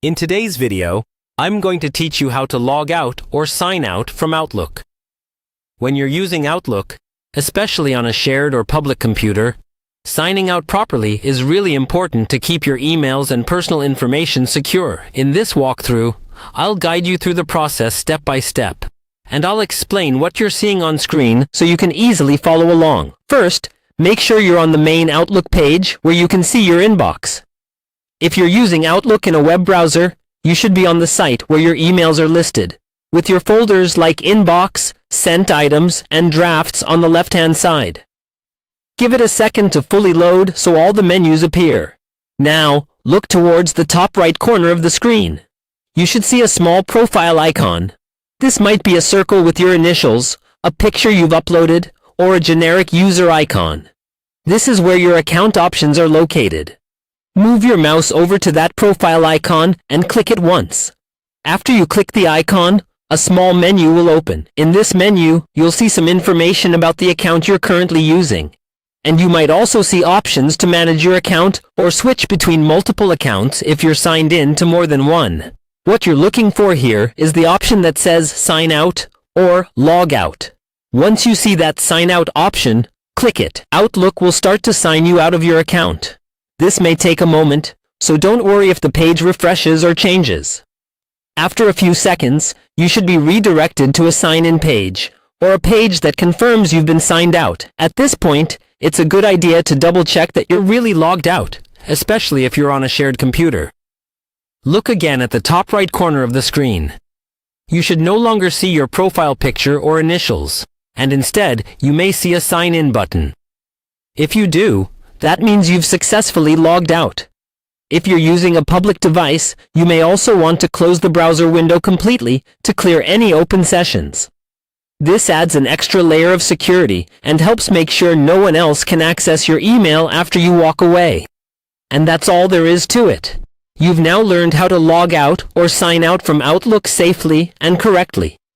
In today's video, I'm going to teach you how to log out or sign out from Outlook. When you're using Outlook, especially on a shared or public computer, signing out properly is really important to keep your emails and personal information secure. In this walkthrough, I'll guide you through the process step by step, and I'll explain what you're seeing on screen so you can easily follow along. First, make sure you're on the main Outlook page where you can see your inbox. If you're using Outlook in a web browser, you should be on the site where your emails are listed, with your folders like Inbox, Sent Items, and Drafts on the left-hand side. Give it a second to fully load so all the menus appear. Now, look towards the top right corner of the screen. You should see a small profile icon. This might be a circle with your initials, a picture you've uploaded, or a generic user icon. This is where your account options are located. Move your mouse over to that profile icon and click it once. After you click the icon, a small menu will open. In this menu, you'll see some information about the account you're currently using. And you might also see options to manage your account or switch between multiple accounts if you're signed in to more than one. What you're looking for here is the option that says Sign Out or Log Out. Once you see that Sign Out option, click it. Outlook will start to sign you out of your account. This may take a moment, so don't worry if the page refreshes or changes. After a few seconds, you should be redirected to a sign-in page, or a page that confirms you've been signed out. At this point, it's a good idea to double-check that you're really logged out, especially if you're on a shared computer. Look again at the top right corner of the screen. You should no longer see your profile picture or initials, and instead, you may see a sign-in button. If you do, that means you've successfully logged out. If you're using a public device, you may also want to close the browser window completely to clear any open sessions. This adds an extra layer of security and helps make sure no one else can access your email after you walk away. And that's all there is to it. You've now learned how to log out or sign out from Outlook safely and correctly.